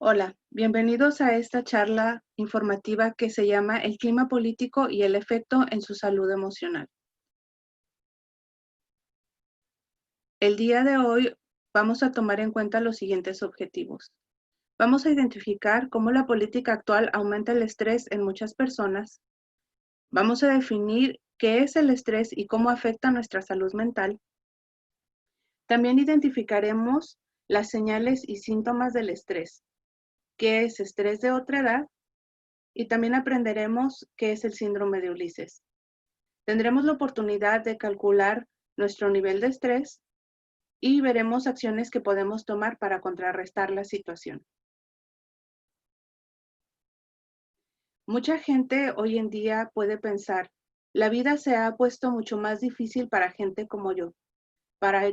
Hola, bienvenidos a esta charla informativa que se llama El clima político y el efecto en su salud emocional. El día de hoy vamos a tomar en cuenta los siguientes objetivos. Vamos a identificar cómo la política actual aumenta el estrés en muchas personas. Vamos a definir qué es el estrés y cómo afecta nuestra salud mental. También identificaremos las señales y síntomas del estrés, qué es estrés de otra edad, y también aprenderemos qué es el síndrome de Ulises. Tendremos la oportunidad de calcular nuestro nivel de estrés y veremos acciones que podemos tomar para contrarrestar la situación. Mucha gente hoy en día puede pensar, la vida se ha puesto mucho más difícil para gente como yo. Para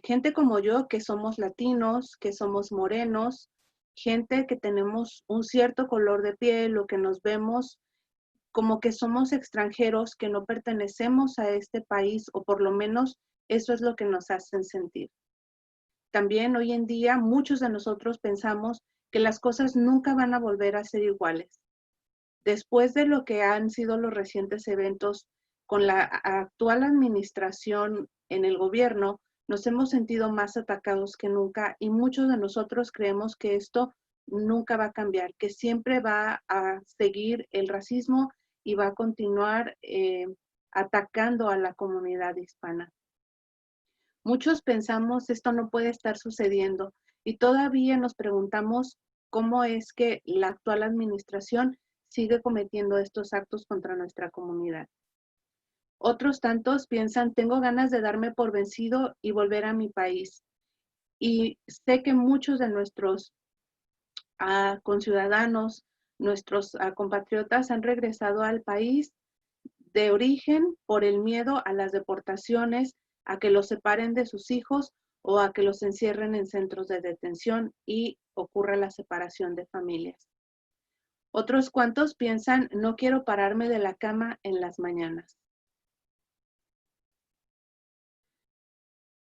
gente como yo que somos latinos, que somos morenos, gente que tenemos un cierto color de piel o que nos vemos como que somos extranjeros, que no pertenecemos a este país, o por lo menos eso es lo que nos hacen sentir. También hoy en día muchos de nosotros pensamos que las cosas nunca van a volver a ser iguales. Después de lo que han sido los recientes eventos con la actual administración en el gobierno, nos hemos sentido más atacados que nunca y muchos de nosotros creemos que esto nunca va a cambiar, que siempre va a seguir el racismo y va a continuar atacando a la comunidad hispana. Muchos pensamos esto no puede estar sucediendo y todavía nos preguntamos cómo es que la actual administración sigue cometiendo estos actos contra nuestra comunidad. Otros tantos piensan, tengo ganas de darme por vencido y volver a mi país. Y sé que muchos de nuestros conciudadanos, nuestros compatriotas han regresado al país de origen por el miedo a las deportaciones, a que los separen de sus hijos o a que los encierren en centros de detención y ocurra la separación de familias. Otros cuantos piensan, no quiero pararme de la cama en las mañanas.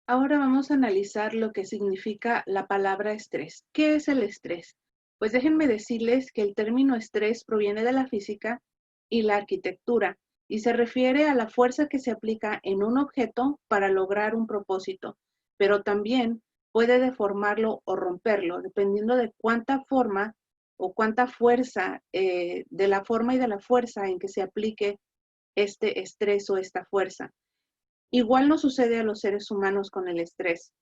Ahora vamos a analizar lo que significa la palabra estrés. ¿Qué es el estrés? Pues déjenme decirles que el término estrés proviene de la física y la arquitectura y se refiere a la fuerza que se aplica en un objeto para lograr un propósito, pero también puede deformarlo o romperlo, dependiendo de cuánta forma o cuánta fuerza, de la forma y de la fuerza en que se aplique este estrés o esta fuerza. Igual nos sucede a los seres humanos con el estrés.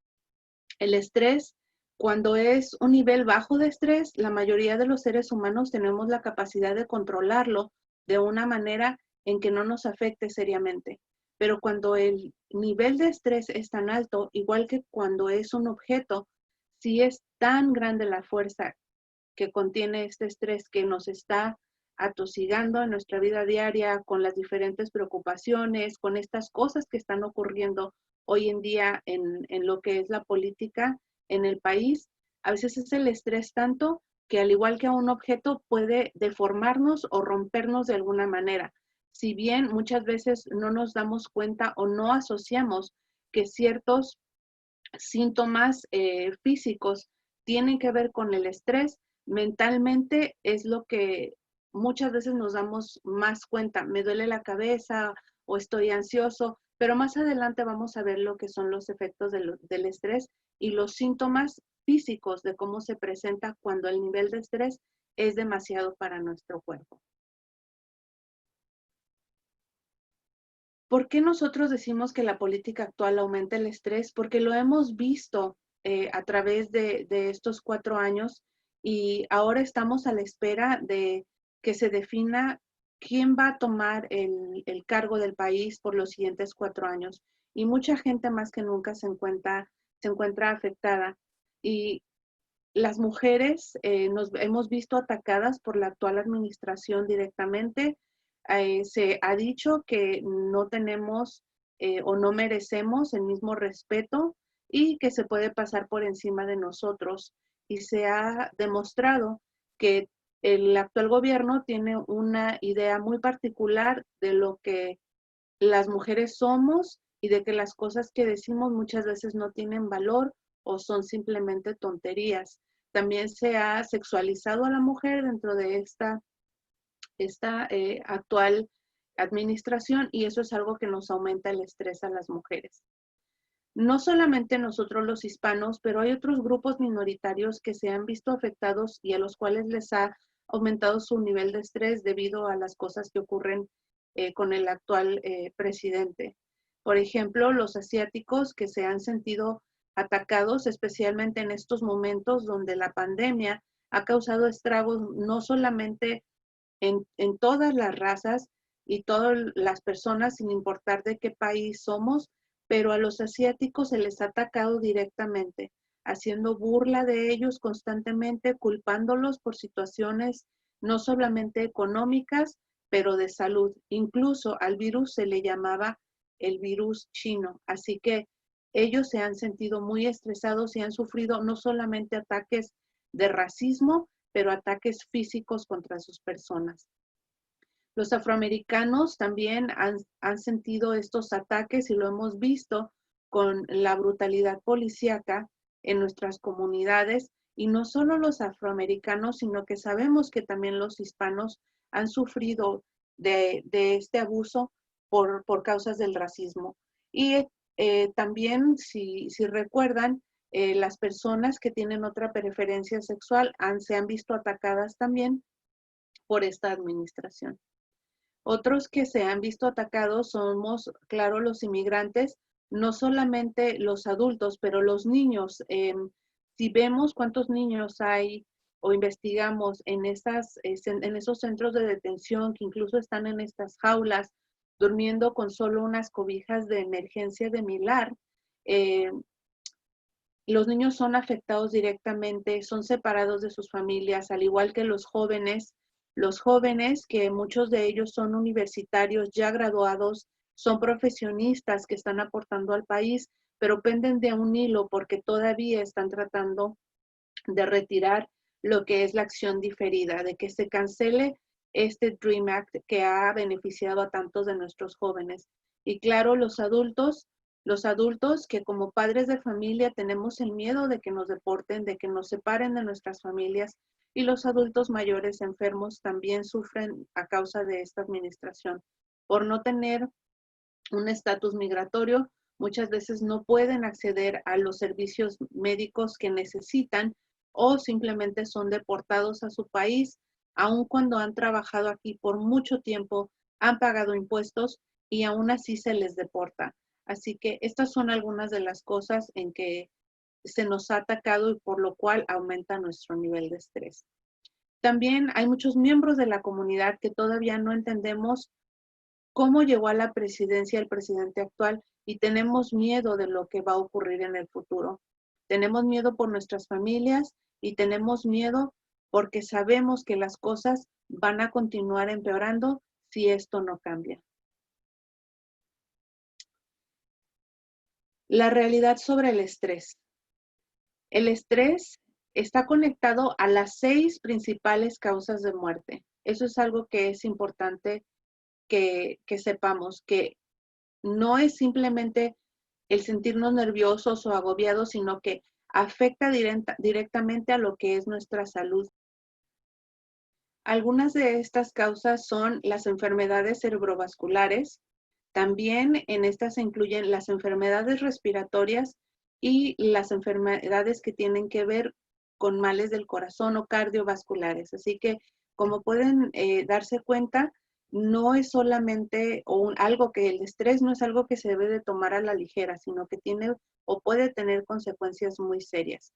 El estrés, cuando es un nivel bajo de estrés, la mayoría de los seres humanos tenemos la capacidad de controlarlo de una manera en que no nos afecte seriamente. Pero cuando el nivel de estrés es tan alto, igual que cuando es un objeto, si es tan grande la fuerza que contiene este estrés que nos está atosigando en nuestra vida diaria con las diferentes preocupaciones, con estas cosas que están ocurriendo hoy en día en lo que es la política en el país. A veces es el estrés tanto que al igual que a un objeto puede deformarnos o rompernos de alguna manera. Si bien muchas veces no nos damos cuenta o no asociamos que ciertos síntomas físicos tienen que ver con el estrés, mentalmente es lo que muchas veces nos damos más cuenta. Me duele la cabeza o estoy ansioso, pero más adelante vamos a ver lo que son los efectos del estrés y los síntomas físicos de cómo se presenta cuando el nivel de estrés es demasiado para nuestro cuerpo. ¿Por qué nosotros decimos que la política actual aumenta el estrés? Porque lo hemos visto a través de estos 4 años y ahora estamos a la espera de que se defina quién va a tomar el cargo del país por los siguientes 4 años. Y mucha gente más que nunca se encuentra afectada. Y las mujeres nos hemos visto atacadas por la actual administración directamente. Se ha dicho que no tenemos o no merecemos el mismo respeto y que se puede pasar por encima de nosotros. Y se ha demostrado que el actual gobierno tiene una idea muy particular de lo que las mujeres somos y de que las cosas que decimos muchas veces no tienen valor o son simplemente tonterías. también se ha sexualizado a la mujer dentro de esta actual administración y eso es algo que nos aumenta el estrés a las mujeres. No solamente nosotros los hispanos, pero hay otros grupos minoritarios que se han visto afectados y a los cuales les ha aumentado su nivel de estrés debido a las cosas que ocurren con el actual presidente. Por ejemplo, los asiáticos que se han sentido atacados, especialmente en estos momentos donde la pandemia ha causado estragos no solamente en todas las razas y todas las personas, sin importar de qué país somos, pero a los asiáticos se les ha atacado directamente, haciendo burla de ellos constantemente, culpándolos por situaciones no solamente económicas, pero de salud. Incluso al virus se le llamaba el virus chino. Así que ellos se han sentido muy estresados y han sufrido no solamente ataques de racismo, pero ataques físicos contra sus personas. Los afroamericanos también han sentido estos ataques y lo hemos visto con la brutalidad policíaca en nuestras comunidades y no solo los afroamericanos, sino que sabemos que también los hispanos han sufrido de este abuso por causas del racismo. Y también, si recuerdan, las personas que tienen otra preferencia sexual se han visto atacadas también por esta administración. Otros que se han visto atacados somos, claro, los inmigrantes, no solamente los adultos, pero los niños. Si vemos cuántos niños hay o investigamos en esos centros de detención que incluso están en estas jaulas, durmiendo con solo unas cobijas de emergencia de Milar, los niños son afectados directamente, son separados de sus familias, al igual que los jóvenes que muchos de ellos son universitarios ya graduados, son profesionistas que están aportando al país, pero penden de un hilo porque todavía están tratando de retirar lo que es la acción diferida, de que se cancele este Dream Act que ha beneficiado a tantos de nuestros jóvenes. Y claro, los adultos que como padres de familia tenemos el miedo de que nos deporten, de que nos separen de nuestras familias, y los adultos mayores enfermos también sufren a causa de esta administración. Por no tener un estatus migratorio, muchas veces no pueden acceder a los servicios médicos que necesitan o simplemente son deportados a su país, aun cuando han trabajado aquí por mucho tiempo, han pagado impuestos y aún así se les deporta. Así que estas son algunas de las cosas en que se nos ha atacado y por lo cual aumenta nuestro nivel de estrés. También hay muchos miembros de la comunidad que todavía no entendemos cómo llegó a la presidencia el presidente actual y tenemos miedo de lo que va a ocurrir en el futuro. Tenemos miedo por nuestras familias y tenemos miedo porque sabemos que las cosas van a continuar empeorando si esto no cambia. La realidad sobre el estrés. El estrés está conectado a las 6 principales causas de muerte. Eso es algo que es importante que sepamos, que no es simplemente el sentirnos nerviosos o agobiados, sino que afecta directamente a lo que es nuestra salud. Algunas de estas causas son las enfermedades cerebrovasculares. También en estas se incluyen las enfermedades respiratorias y las enfermedades que tienen que ver con males del corazón o cardiovasculares. Así que, como pueden darse cuenta, no es solamente algo que el estrés no es algo que se debe de tomar a la ligera, sino que tiene o puede tener consecuencias muy serias.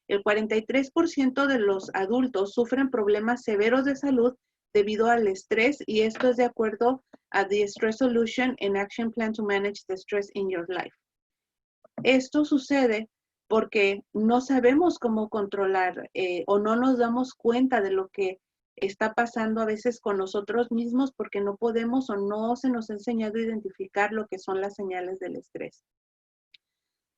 El 43% de los adultos sufren problemas severos de salud debido al estrés y esto es de acuerdo a The Stress Solution and Action Plan to Manage the Stress in Your Life. Esto sucede porque no sabemos cómo controlar o no nos damos cuenta de lo que está pasando a veces con nosotros mismos porque no podemos o no se nos ha enseñado a identificar lo que son las señales del estrés.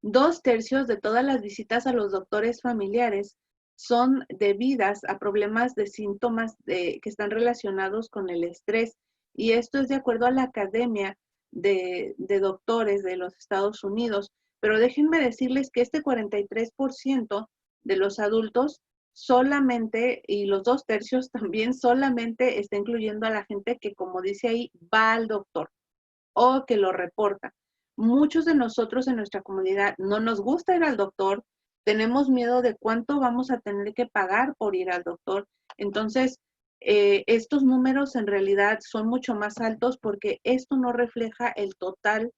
2/3 de todas las visitas a los doctores familiares son debidas a problemas de síntomas que están relacionados con el estrés. Y esto es de acuerdo a la Academia de Doctores de los Estados Unidos. Pero déjenme decirles que este 43% de los adultos solamente, y los 2/3 también solamente está incluyendo a la gente que, como dice ahí, va al doctor o que lo reporta. Muchos de nosotros en nuestra comunidad no nos gusta ir al doctor, tenemos miedo de cuánto vamos a tener que pagar por ir al doctor. Entonces, estos números en realidad son mucho más altos porque esto no refleja el total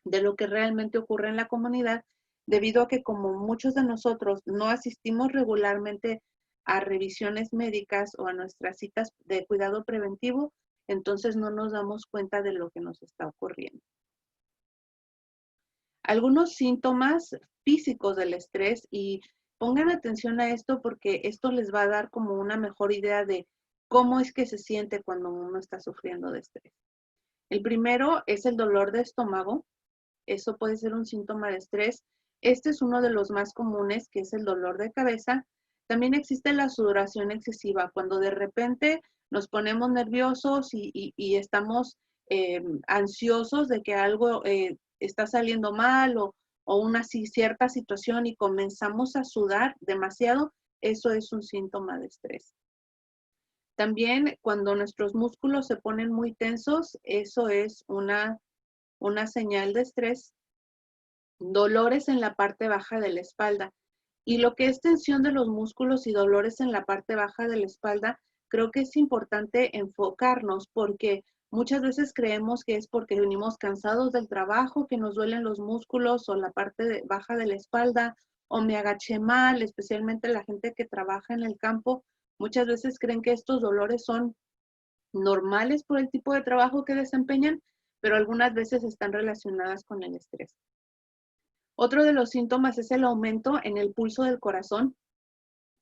de lo que realmente ocurre en la comunidad, debido a que como muchos de nosotros no asistimos regularmente a revisiones médicas o a nuestras citas de cuidado preventivo, entonces no nos damos cuenta de lo que nos está ocurriendo. Algunos síntomas físicos del estrés, y pongan atención a esto porque esto les va a dar como una mejor idea de cómo es que se siente cuando uno está sufriendo de estrés. El primero es el dolor de estómago. Eso puede ser un síntoma de estrés. Este es uno de los más comunes, que es el dolor de cabeza. También existe la sudoración excesiva, cuando de repente nos ponemos nerviosos y estamos ansiosos de que algo está saliendo mal o una cierta situación y comenzamos a sudar demasiado. Eso es un síntoma de estrés. También cuando nuestros músculos se ponen muy tensos, eso es una señal de estrés. Dolores en la parte baja de la espalda. Y lo que es tensión de los músculos y dolores en la parte baja de la espalda, creo que es importante enfocarnos porque muchas veces creemos que es porque venimos cansados del trabajo, que nos duelen los músculos o la parte baja de la espalda, o me agaché mal, especialmente la gente que trabaja en el campo. Muchas veces creen que estos dolores son normales por el tipo de trabajo que desempeñan, pero algunas veces están relacionadas con el estrés. Otro de los síntomas es el aumento en el pulso del corazón.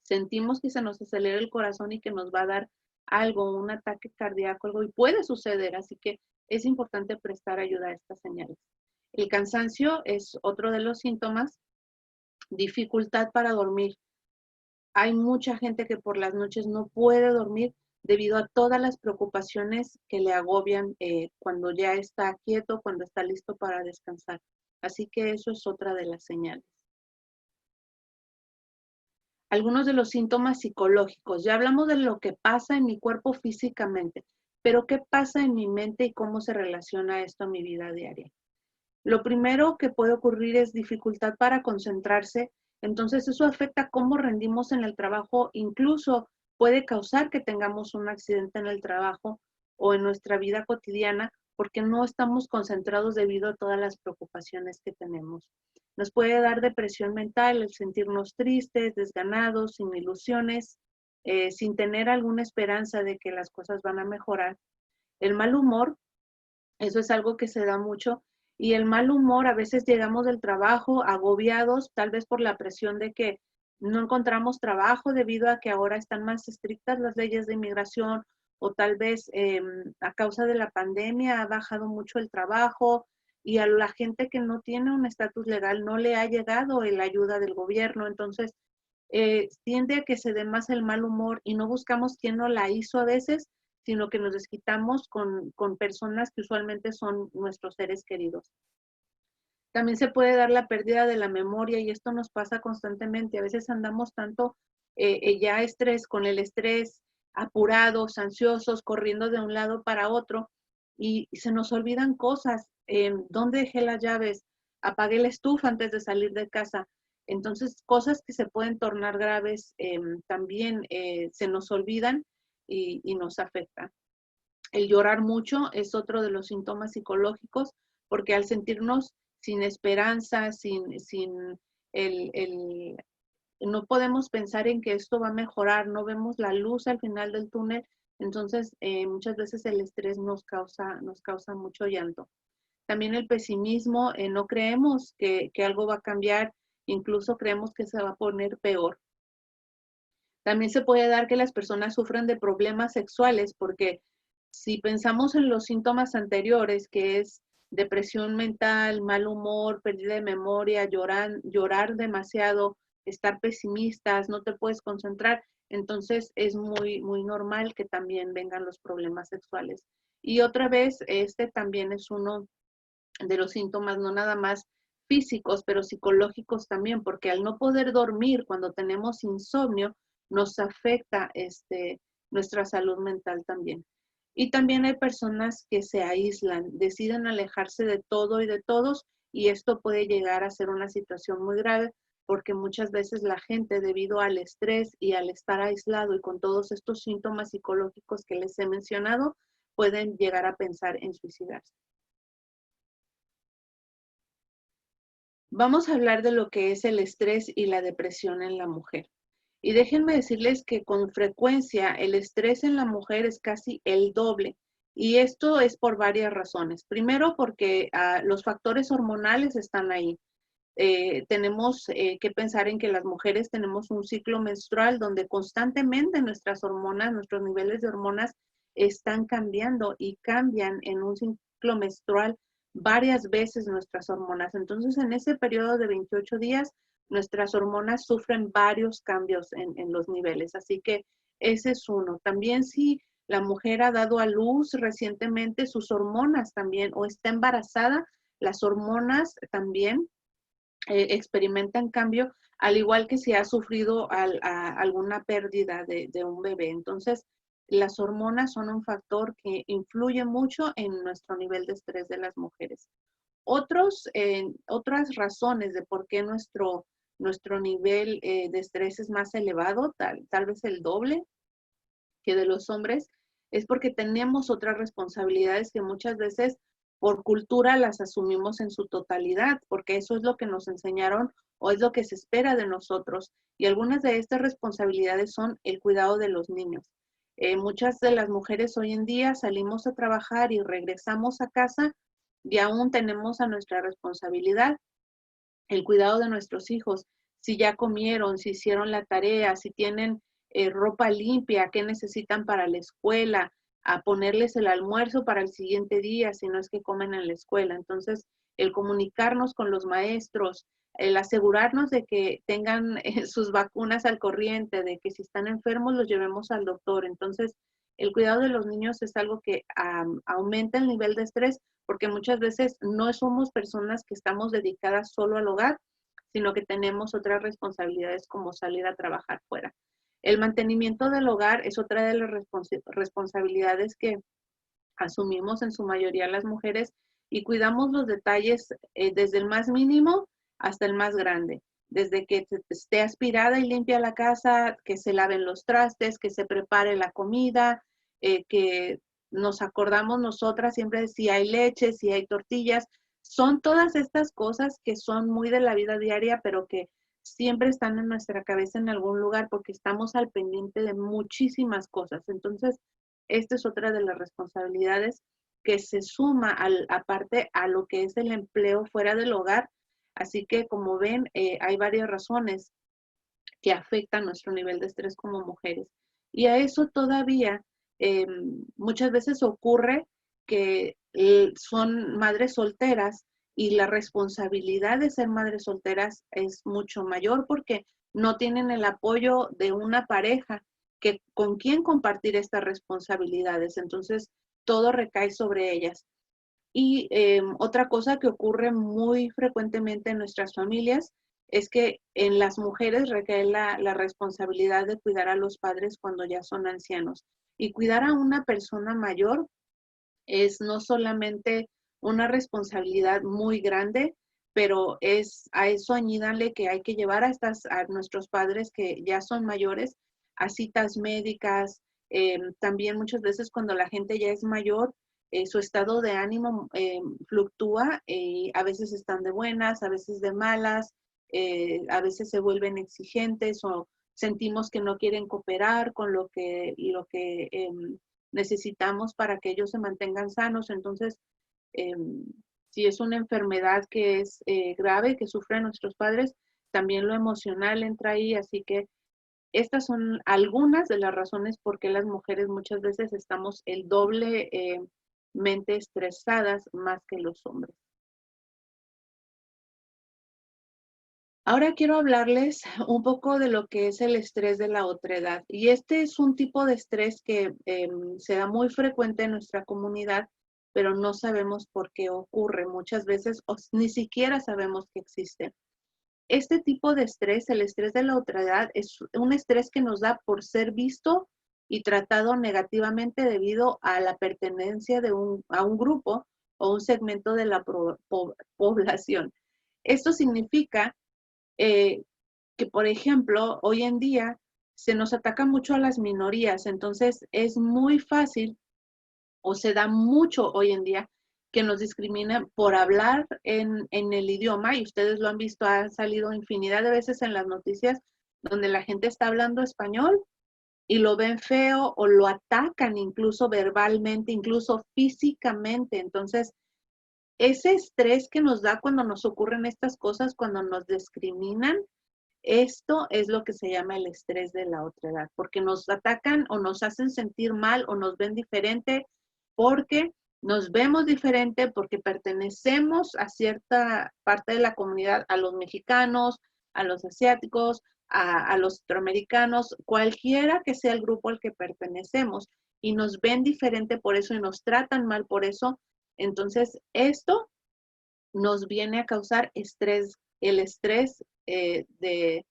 Sentimos que se nos acelera el corazón y que nos va a dar algo, un ataque cardíaco, algo, y puede suceder, así que es importante prestar ayuda a estas señales. El cansancio es otro de los síntomas. Dificultad para dormir. Hay mucha gente que por las noches no puede dormir debido a todas las preocupaciones que le agobian cuando ya está quieto, cuando está listo para descansar. Así que eso es otra de las señales. Algunos de los síntomas psicológicos. Ya hablamos de lo que pasa en mi cuerpo físicamente, pero ¿qué pasa en mi mente y cómo se relaciona esto a mi vida diaria? Lo primero que puede ocurrir es dificultad para concentrarse, entonces eso afecta cómo rendimos en el trabajo, incluso puede causar que tengamos un accidente en el trabajo o en nuestra vida cotidiana porque no estamos concentrados debido a todas las preocupaciones que tenemos. Nos puede dar depresión mental, el sentirnos tristes, desganados, sin ilusiones, sin tener alguna esperanza de que las cosas van a mejorar. El mal humor, eso es algo que se da mucho. Y el mal humor, a veces llegamos del trabajo agobiados, tal vez por la presión de que no encontramos trabajo debido a que ahora están más estrictas las leyes de inmigración, o tal vez a causa de la pandemia ha bajado mucho el trabajo y a la gente que no tiene un estatus legal no le ha llegado la ayuda del gobierno. Entonces, tiende a que se dé más el mal humor y no buscamos quién nos la hizo a veces, sino que nos desquitamos con personas que usualmente son nuestros seres queridos. También se puede dar la pérdida de la memoria y esto nos pasa constantemente. A veces andamos tanto ya con el estrés, apurados, ansiosos, corriendo de un lado para otro y se nos olvidan cosas. ¿Dónde dejé las llaves? Apagué la estufa antes de salir de casa. Entonces, cosas que se pueden tornar graves también se nos olvidan y nos afecta. El llorar mucho es otro de los síntomas psicológicos, porque al sentirnos sin esperanza, no podemos pensar en que esto va a mejorar, no vemos la luz al final del túnel, entonces muchas veces el estrés nos causa mucho llanto. También el pesimismo, no creemos que algo va a cambiar, incluso creemos que se va a poner peor. También se puede dar que las personas sufran de problemas sexuales, porque si pensamos en los síntomas anteriores, que es depresión mental, mal humor, pérdida de memoria, llorar demasiado, estar pesimistas, no te puedes concentrar, entonces es muy, muy normal que también vengan los problemas sexuales. Y otra vez, este también es uno de los síntomas, no nada más físicos, pero psicológicos también, porque al no poder dormir cuando tenemos insomnio, nos afecta nuestra salud mental también. Y también hay personas que se aíslan, deciden alejarse de todo y de todos, y esto puede llegar a ser una situación muy grave porque muchas veces la gente, debido al estrés y al estar aislado y con todos estos síntomas psicológicos que les he mencionado, pueden llegar a pensar en suicidarse. Vamos a hablar de lo que es el estrés y la depresión en la mujer. Y déjenme decirles que con frecuencia el estrés en la mujer es casi el doble. Y esto es por varias razones. Primero, porque los factores hormonales están ahí. Tenemos que pensar en que las mujeres tenemos un ciclo menstrual donde constantemente nuestras hormonas, nuestros niveles de hormonas están cambiando y cambian en un ciclo menstrual varias veces nuestras hormonas. Entonces, en ese periodo de 28 días, nuestras hormonas sufren varios cambios en los niveles. Así que ese es uno. También si la mujer ha dado a luz recientemente, sus hormonas también, o está embarazada, las hormonas también experimentan cambio, al igual que si ha sufrido alguna pérdida de un bebé. Entonces, las hormonas son un factor que influye mucho en nuestro nivel de estrés de las mujeres. Otras razones de por qué nuestro nivel de estrés es más elevado, tal vez el doble que de los hombres, es porque tenemos otras responsabilidades que muchas veces por cultura las asumimos en su totalidad, porque eso es lo que nos enseñaron o es lo que se espera de nosotros. Y algunas de estas responsabilidades son el cuidado de los niños. Muchas de las mujeres hoy en día salimos a trabajar y regresamos a casa y aún tenemos a nuestra responsabilidad el cuidado de nuestros hijos, si ya comieron, si hicieron la tarea, si tienen ropa limpia, qué necesitan para la escuela, a ponerles el almuerzo para el siguiente día, si no es que comen en la escuela. Entonces, el comunicarnos con los maestros, el asegurarnos de que tengan sus vacunas al corriente, de que si están enfermos los llevemos al doctor. Entonces, el cuidado de los niños es algo que aumenta el nivel de estrés porque muchas veces no somos personas que estamos dedicadas solo al hogar, sino que tenemos otras responsabilidades como salir a trabajar fuera. El mantenimiento del hogar es otra de las responsabilidades que asumimos en su mayoría las mujeres y cuidamos los detalles desde el más mínimo hasta el más grande. Desde que esté aspirada y limpia la casa, que se laven los trastes, que se prepare la comida, que nos acordamos nosotras siempre de si hay leche, si hay tortillas. Son todas estas cosas que son muy de la vida diaria, pero que siempre están en nuestra cabeza en algún lugar porque estamos al pendiente de muchísimas cosas. Entonces, esta es otra de las responsabilidades que se suma aparte a lo que es el empleo fuera del hogar. Así que, como ven, hay varias razones que afectan nuestro nivel de estrés como mujeres. Y a eso todavía muchas veces ocurre que son madres solteras y la responsabilidad de ser madres solteras es mucho mayor porque no tienen el apoyo de una pareja que con quien compartir estas responsabilidades. Entonces, todo recae sobre ellas. Y otra cosa que ocurre muy frecuentemente en nuestras familias es que en las mujeres recae la responsabilidad de cuidar a los padres cuando ya son ancianos. Y cuidar a una persona mayor es no solamente una responsabilidad muy grande, pero es a eso añídanle que hay que llevar a nuestros padres que ya son mayores a citas médicas. También muchas veces cuando la gente ya es mayor, su estado de ánimo fluctúa y a veces están de buenas, a veces de malas, a veces se vuelven exigentes o sentimos que no quieren cooperar con lo que necesitamos para que ellos se mantengan sanos. Entonces, si es una enfermedad que es grave, que sufren nuestros padres, también lo emocional entra ahí. Así que estas son algunas de las razones por qué las mujeres muchas veces estamos el doble mente estresadas más que los hombres. Ahora quiero hablarles un poco de lo que es el estrés de la otredad. Y este es un tipo de estrés que se da muy frecuente en nuestra comunidad, pero no sabemos por qué ocurre. Muchas veces ni siquiera sabemos que existe. Este tipo de estrés, el estrés de la otredad, es un estrés que nos da por ser visto y tratado negativamente debido a la pertenencia a un grupo o un segmento de la población. Esto significa que, por ejemplo, hoy en día se nos ataca mucho a las minorías, entonces es muy fácil o se da mucho hoy en día que nos discriminan por hablar en el idioma, y ustedes lo han visto, ha salido infinidad de veces en las noticias donde la gente está hablando español y lo ven feo o lo atacan incluso verbalmente, incluso físicamente. Entonces, ese estrés que nos da cuando nos ocurren estas cosas, cuando nos discriminan, esto es lo que se llama el estrés de la otredad, porque nos atacan o nos hacen sentir mal o nos ven diferente, porque nos vemos diferente, porque pertenecemos a cierta parte de la comunidad, a los mexicanos, a los asiáticos, a los centroamericanos, cualquiera que sea el grupo al que pertenecemos, y nos ven diferente por eso y nos tratan mal por eso. Entonces, esto nos viene a causar estrés, el estrés de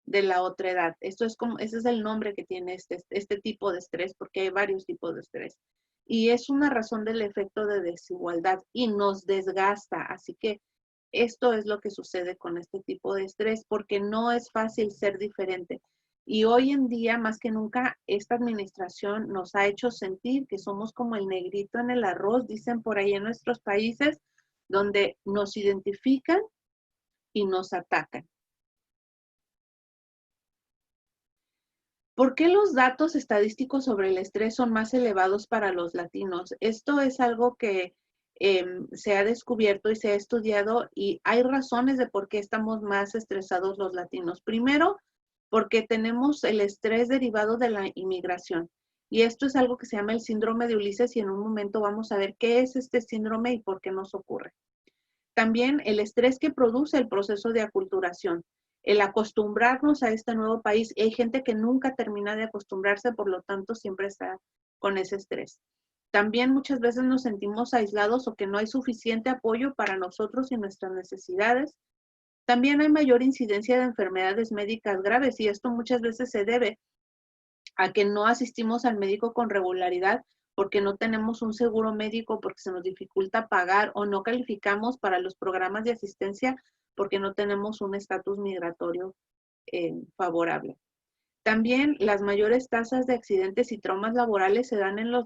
la otredad. Esto es como, ese es el nombre que tiene este tipo de estrés, porque hay varios tipos de estrés. Y es una razón del efecto de desigualdad y nos desgasta. Así que esto es lo que sucede con este tipo de estrés, porque no es fácil ser diferente. Y hoy en día, más que nunca, esta administración nos ha hecho sentir que somos como el negrito en el arroz, dicen por ahí en nuestros países, donde nos identifican y nos atacan. ¿Por qué los datos estadísticos sobre el estrés son más elevados para los latinos? Esto es algo que se ha descubierto y se ha estudiado, y hay razones de por qué estamos más estresados los latinos. Primero, porque tenemos el estrés derivado de la inmigración. Y esto es algo que se llama el síndrome de Ulises, y en un momento vamos a ver qué es este síndrome y por qué nos ocurre. También el estrés que produce el proceso de aculturación, el acostumbrarnos a este nuevo país. Hay gente que nunca termina de acostumbrarse, por lo tanto siempre está con ese estrés. También muchas veces nos sentimos aislados o que no hay suficiente apoyo para nosotros y nuestras necesidades. También hay mayor incidencia de enfermedades médicas graves, y esto muchas veces se debe a que no asistimos al médico con regularidad, porque no tenemos un seguro médico, porque se nos dificulta pagar, o no calificamos para los programas de asistencia porque no tenemos un estatus migratorio favorable. También las mayores tasas de accidentes y traumas laborales se dan en los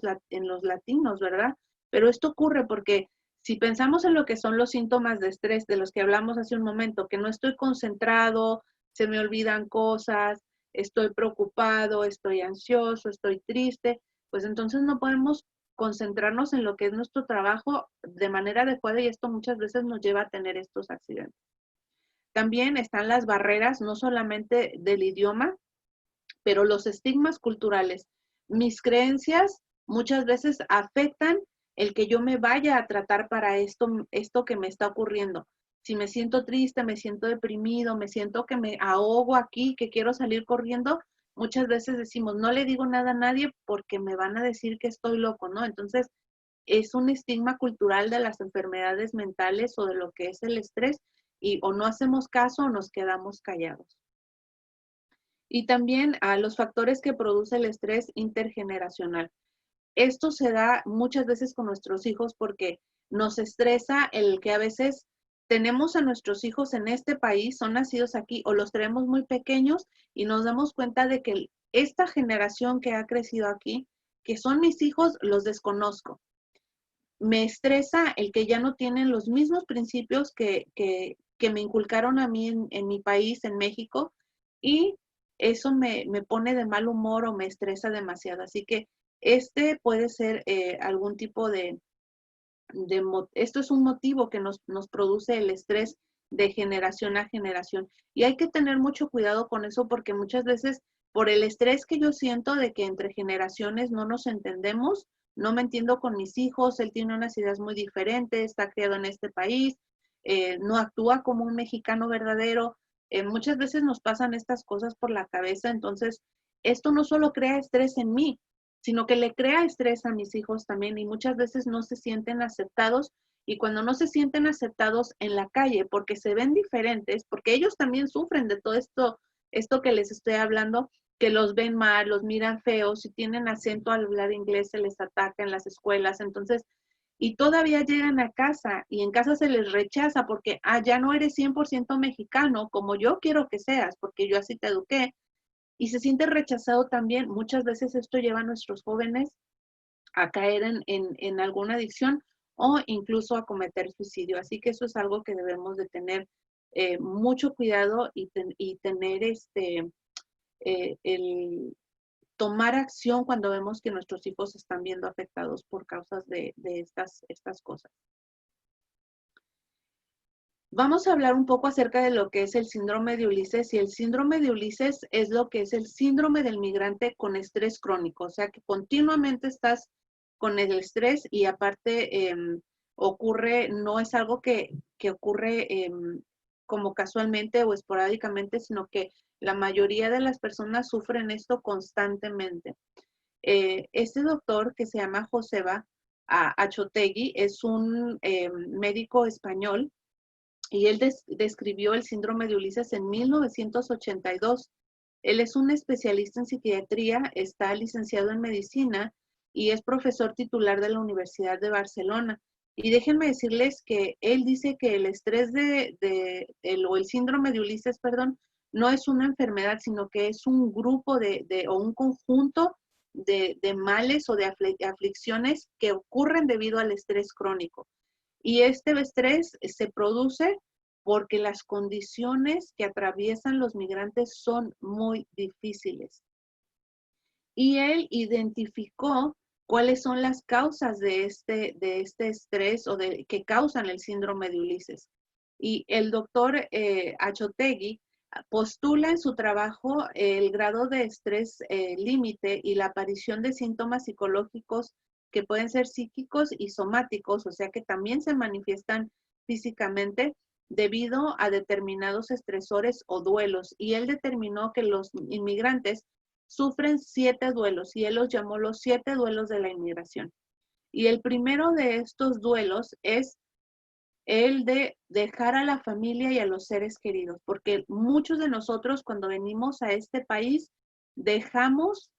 latinos, ¿verdad? Pero esto ocurre porque si pensamos en lo que son los síntomas de estrés de los que hablamos hace un momento, que no estoy concentrado, se me olvidan cosas, estoy preocupado, estoy ansioso, estoy triste, pues entonces no podemos concentrarnos en lo que es nuestro trabajo de manera adecuada, y esto muchas veces nos lleva a tener estos accidentes. También están las barreras, no solamente del idioma, pero los estigmas culturales. Mis creencias muchas veces afectan el que yo me vaya a tratar para esto que me está ocurriendo. Si me siento triste, me siento deprimido, me siento que me ahogo aquí, que quiero salir corriendo, muchas veces decimos, no le digo nada a nadie porque me van a decir que estoy loco, ¿no? Entonces, es un estigma cultural de las enfermedades mentales o de lo que es el estrés, y o no hacemos caso o nos quedamos callados. Y también a los factores que produce el estrés intergeneracional. Esto se da muchas veces con nuestros hijos porque nos estresa el que a veces tenemos a nuestros hijos en este país, son nacidos aquí o los traemos muy pequeños, y nos damos cuenta de que esta generación que ha crecido aquí, que son mis hijos, los desconozco. Me estresa el que ya no tienen los mismos principios que me inculcaron a mí en mi país, en México, y eso me pone de mal humor o me estresa demasiado. Así que este puede ser algún tipo esto es un motivo que nos produce el estrés de generación a generación. Y hay que tener mucho cuidado con eso, porque muchas veces por el estrés que yo siento de que entre generaciones no nos entendemos, no me entiendo con mis hijos, él tiene unas ideas muy diferentes, está criado en este país, no actúa como un mexicano verdadero. Muchas veces nos pasan estas cosas por la cabeza, entonces esto no solo crea estrés en mí, sino que le crea estrés a mis hijos también, y muchas veces no se sienten aceptados, y cuando no se sienten aceptados en la calle porque se ven diferentes, porque ellos también sufren de todo esto que les estoy hablando, que los ven mal, los miran feos, si tienen acento al hablar inglés se les ataca en las escuelas, entonces, y todavía llegan a casa y en casa se les rechaza porque, ya no eres 100% mexicano como yo quiero que seas, porque yo así te eduqué, y se siente rechazado también. Muchas veces esto lleva a nuestros jóvenes a caer en alguna adicción o incluso a cometer suicidio. Así que eso es algo que debemos de tener mucho cuidado y tener el tomar acción cuando vemos que nuestros hijos se están viendo afectados por causas de estas cosas. Vamos a hablar un poco acerca de lo que es el síndrome de Ulises, y el síndrome de Ulises es lo que es el síndrome del migrante con estrés crónico, o sea que continuamente estás con el estrés y aparte ocurre, no es algo que ocurre como casualmente o esporádicamente, sino que la mayoría de las personas sufren esto constantemente. Este doctor que se llama Joseba Achotegui es un médico español y él describió el síndrome de Ulises en 1982. Él es un especialista en psiquiatría, está licenciado en medicina y es profesor titular de la Universidad de Barcelona. Y déjenme decirles que él dice que el estrés o el síndrome de Ulises, perdón, no es una enfermedad, sino que es un grupo o un conjunto de males o de aflicciones que ocurren debido al estrés crónico. Y este estrés se produce porque las condiciones que atraviesan los migrantes son muy difíciles. Y él identificó cuáles son las causas de este estrés que causan el síndrome de Ulises. Y el doctor Achotegui postula en su trabajo el grado de estrés límite y la aparición de síntomas psicológicos que pueden ser psíquicos y somáticos, o sea que también se manifiestan físicamente debido a determinados estresores o duelos. Y él determinó que los inmigrantes sufren 7 duelos y él los llamó los 7 duelos de la inmigración. Y el primero de estos duelos es el de dejar a la familia y a los seres queridos, porque muchos de nosotros cuando venimos a este país dejamos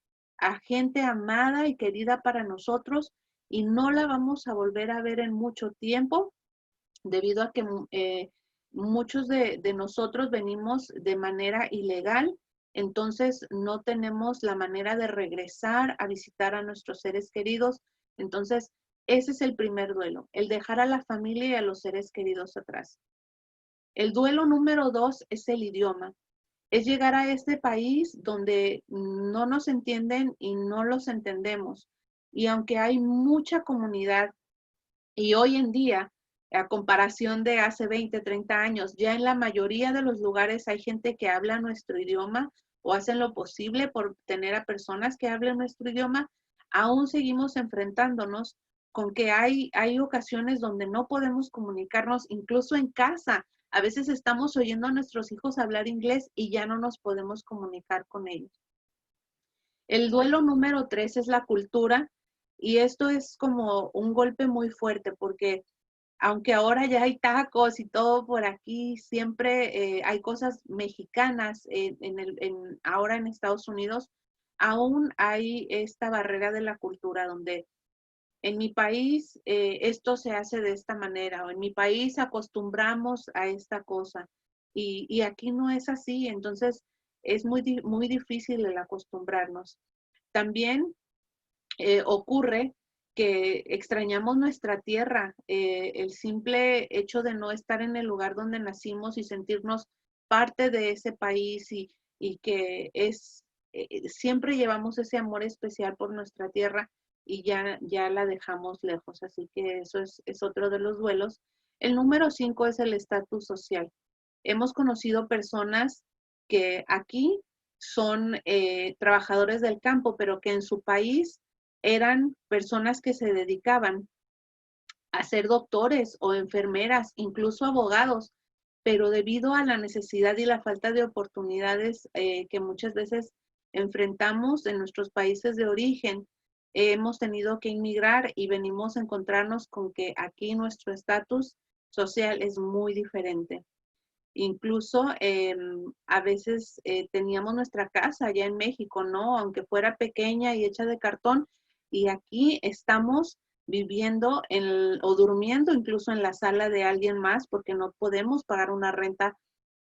a gente amada y querida para nosotros y no la vamos a volver a ver en mucho tiempo debido a que muchos de nosotros venimos de manera ilegal, entonces no tenemos la manera de regresar a visitar a nuestros seres queridos. Entonces, ese es el primer duelo, el dejar a la familia y a los seres queridos atrás. El duelo número 2 es el idioma. Es llegar a este país donde no nos entienden y no los entendemos. Y aunque hay mucha comunidad y hoy en día, a comparación de hace 20, 30 años, ya en la mayoría de los lugares hay gente que habla nuestro idioma o hacen lo posible por tener a personas que hablen nuestro idioma, aún seguimos enfrentándonos con que hay ocasiones donde no podemos comunicarnos, incluso en casa. A veces estamos oyendo a nuestros hijos hablar inglés y ya no nos podemos comunicar con ellos. El duelo número 3 es la cultura, y esto es como un golpe muy fuerte porque aunque ahora ya hay tacos y todo por aquí, siempre hay cosas mexicanas ahora en Estados Unidos, aún hay esta barrera de la cultura donde en mi país esto se hace de esta manera, o en mi país acostumbramos a esta cosa, y aquí no es así, entonces es muy difícil el acostumbrarnos. También ocurre que extrañamos nuestra tierra, el simple hecho de no estar en el lugar donde nacimos y sentirnos parte de ese país y que siempre llevamos ese amor especial por nuestra tierra y ya la dejamos lejos, así que eso es otro de los duelos. El número 5 es el estatus social. Hemos conocido personas que aquí son trabajadores del campo, pero que en su país eran personas que se dedicaban a ser doctores o enfermeras, incluso abogados, pero debido a la necesidad y la falta de oportunidades que muchas veces enfrentamos en nuestros países de origen, hemos tenido que inmigrar y venimos a encontrarnos con que aquí nuestro estatus social es muy diferente. Incluso a veces teníamos nuestra casa allá en México, ¿no? Aunque fuera pequeña y hecha de cartón, y aquí estamos viviendo o durmiendo incluso en la sala de alguien más porque no podemos pagar una renta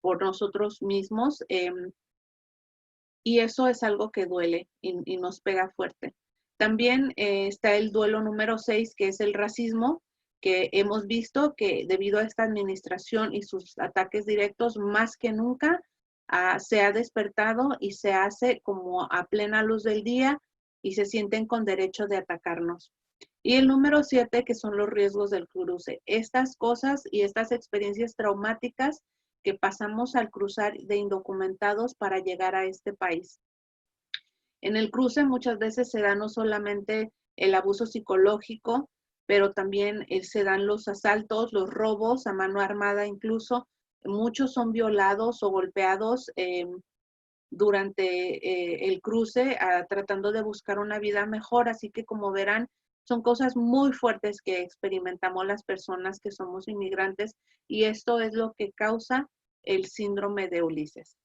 por nosotros mismos. Y eso es algo que duele y nos pega fuerte. También está el duelo número 6, que es el racismo, que hemos visto que debido a esta administración y sus ataques directos, más que nunca se ha despertado y se hace como a plena luz del día y se sienten con derecho de atacarnos. Y el número 7, que son los riesgos del cruce. Estas cosas y estas experiencias traumáticas que pasamos al cruzar de indocumentados para llegar a este país. En el cruce muchas veces se da no solamente el abuso psicológico, pero también se dan los asaltos, los robos a mano armada incluso. Muchos son violados o golpeados durante el cruce tratando de buscar una vida mejor. Así que como verán, son cosas muy fuertes que experimentamos las personas que somos inmigrantes y esto es lo que causa el síndrome de Ulises.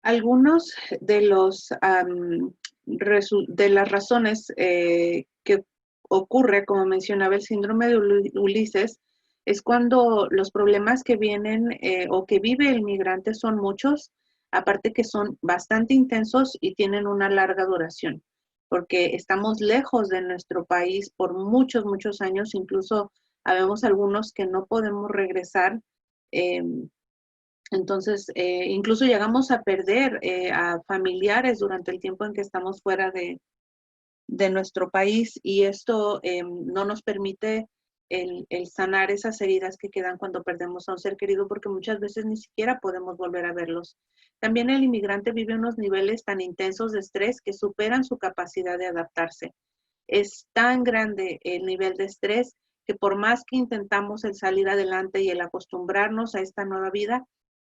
Algunos de de las razones que ocurre, como mencionaba, el síndrome de Ulises, es cuando los problemas que vienen o que vive el migrante son muchos, aparte que son bastante intensos y tienen una larga duración, porque estamos lejos de nuestro país por muchos, muchos años, incluso habemos algunos que no podemos regresar. Entonces, incluso llegamos a perder a familiares durante el tiempo en que estamos fuera de nuestro país y esto no nos permite el sanar esas heridas que quedan cuando perdemos a un ser querido porque muchas veces ni siquiera podemos volver a verlos. También el inmigrante vive unos niveles tan intensos de estrés que superan su capacidad de adaptarse. Es tan grande el nivel de estrés que por más que intentamos el salir adelante y el acostumbrarnos a esta nueva vida,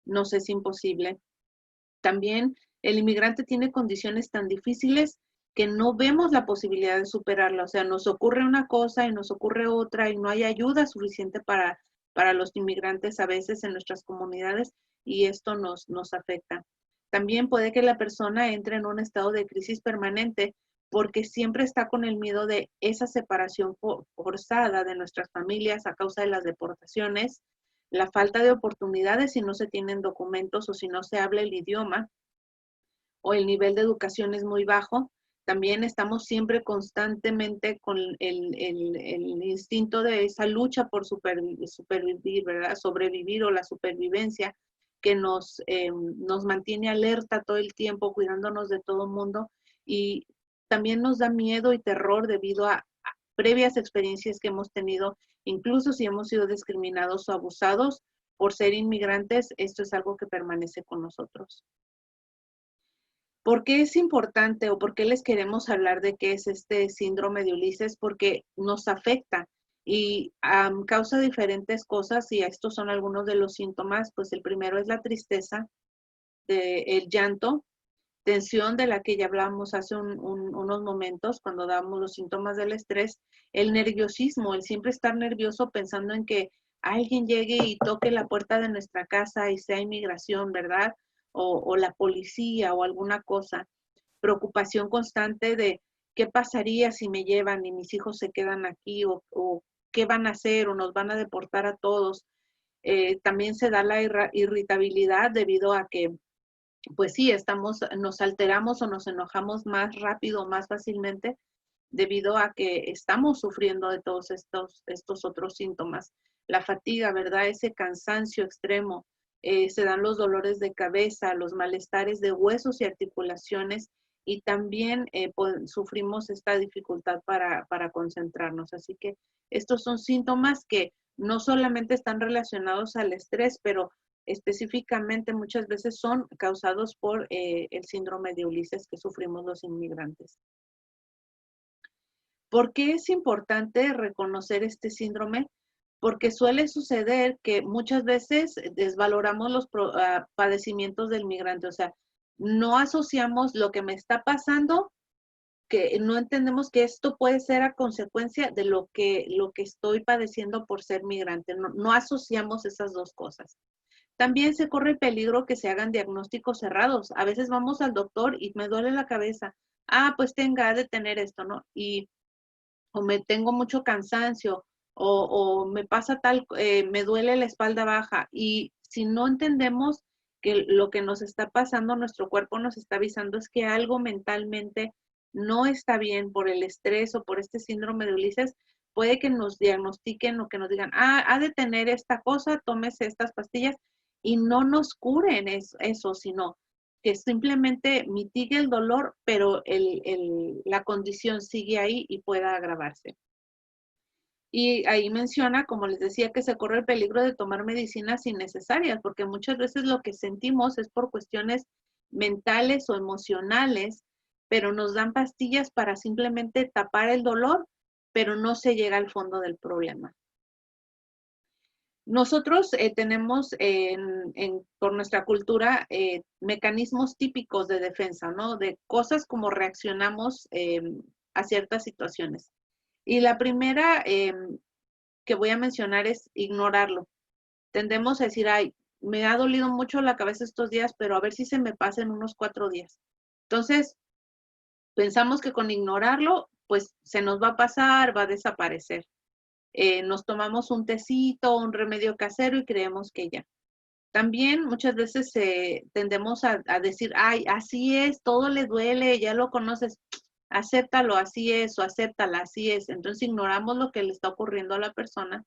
nos es imposible. También el inmigrante tiene condiciones tan difíciles que no vemos la posibilidad de superarla. O sea, nos ocurre una cosa y nos ocurre otra y no hay ayuda suficiente para los inmigrantes a veces en nuestras comunidades y esto nos afecta. También puede que la persona entre en un estado de crisis permanente porque siempre está con el miedo de esa separación forzada de nuestras familias a causa de las deportaciones, la falta de oportunidades si no se tienen documentos o si no se habla el idioma o el nivel de educación es muy bajo. También estamos siempre constantemente con el instinto de esa lucha por supervivir, ¿verdad? Sobrevivir o la supervivencia que nos mantiene alerta todo el tiempo, cuidándonos de todo el mundo y también nos da miedo y terror debido a previas experiencias que hemos tenido, incluso si hemos sido discriminados o abusados por ser inmigrantes, esto es algo que permanece con nosotros. ¿Por qué es importante o por qué les queremos hablar de qué es este síndrome de Ulises? Porque nos afecta y causa diferentes cosas y estos son algunos de los síntomas. Pues el primero es la tristeza, el llanto, tensión de la que ya hablábamos hace unos momentos cuando dábamos los síntomas del estrés, el nerviosismo, el siempre estar nervioso pensando en que alguien llegue y toque la puerta de nuestra casa y sea inmigración, ¿verdad? O la policía o alguna cosa. Preocupación constante de qué pasaría si me llevan y mis hijos se quedan aquí o qué van a hacer o nos van a deportar a todos. También se da la irritabilidad debido a que pues sí, nos alteramos o nos enojamos más rápido, más fácilmente, debido a que estamos sufriendo de todos estos otros síntomas. La fatiga, ¿verdad? Ese cansancio extremo, se dan los dolores de cabeza, los malestares de huesos y articulaciones, y también sufrimos esta dificultad para concentrarnos. Así que estos son síntomas que no solamente están relacionados al estrés, pero específicamente muchas veces son causados por el síndrome de Ulises que sufrimos los inmigrantes. ¿Por qué es importante reconocer este síndrome? porque suele suceder que muchas veces desvaloramos los padecimientos del migrante, o sea, no asociamos lo que me está pasando, que no entendemos que esto puede ser a consecuencia de lo que estoy padeciendo por ser migrante, no asociamos esas dos cosas. También se corre el peligro que se hagan diagnósticos cerrados. A veces vamos al doctor y me duele la cabeza. Ah, pues tenga de tener esto, ¿no? O me tengo mucho cansancio, o me pasa tal, me duele la espalda baja. Y si no entendemos que lo que nos está pasando, nuestro cuerpo nos está avisando es que algo mentalmente no está bien por el estrés o por este síndrome de Ulises, puede que nos diagnostiquen o que nos digan, ah, ha de tener esta cosa, tómese estas pastillas y no nos curen eso, sino que simplemente mitigue el dolor, pero la condición sigue ahí y pueda agravarse. Y ahí menciona, como les decía, que se corre el peligro de tomar medicinas innecesarias, porque muchas veces lo que sentimos es por cuestiones mentales o emocionales, pero nos dan pastillas para simplemente tapar el dolor, pero no se llega al fondo del problema. Nosotros tenemos por nuestra cultura mecanismos típicos de defensa, ¿no? De cosas como reaccionamos a ciertas situaciones. Y la primera que voy a mencionar es ignorarlo. Tendemos a decir, ay, me ha dolido mucho la cabeza estos días, pero a ver si se me pasa en unos 4 días. Entonces, pensamos que con ignorarlo, pues se nos va a pasar, va a desaparecer. Nos tomamos un tecito, un remedio casero y creemos que ya. También muchas veces tendemos a decir, ay, así es, todo le duele, ya lo conoces, acéptalo, así es, o acéptala, así es. Entonces ignoramos lo que le está ocurriendo a la persona.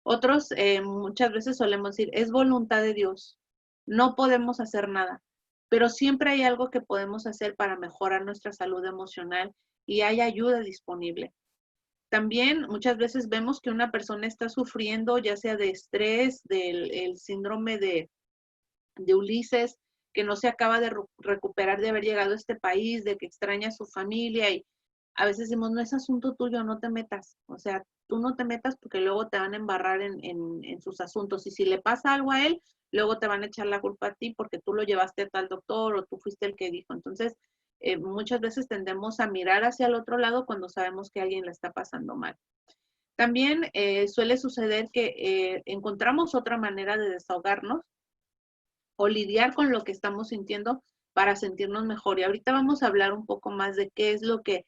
Otros muchas veces solemos decir, es voluntad de Dios, no podemos hacer nada, pero siempre hay algo que podemos hacer para mejorar nuestra salud emocional y hay ayuda disponible. También muchas veces vemos que una persona está sufriendo ya sea de estrés, del el síndrome de Ulises, que no se acaba de recuperar de haber llegado a este país, de que extraña a su familia y a veces decimos, no es asunto tuyo, no te metas. O sea, tú no te metas porque luego te van a embarrar en sus asuntos. Y si le pasa algo a él, luego te van a echar la culpa a ti porque tú lo llevaste a tal doctor o tú fuiste el que dijo. Entonces, muchas veces tendemos a mirar hacia el otro lado cuando sabemos que alguien la está pasando mal. También suele suceder que encontramos otra manera de desahogarnos o lidiar con lo que estamos sintiendo para sentirnos mejor. Y ahorita vamos a hablar un poco más de qué es lo que,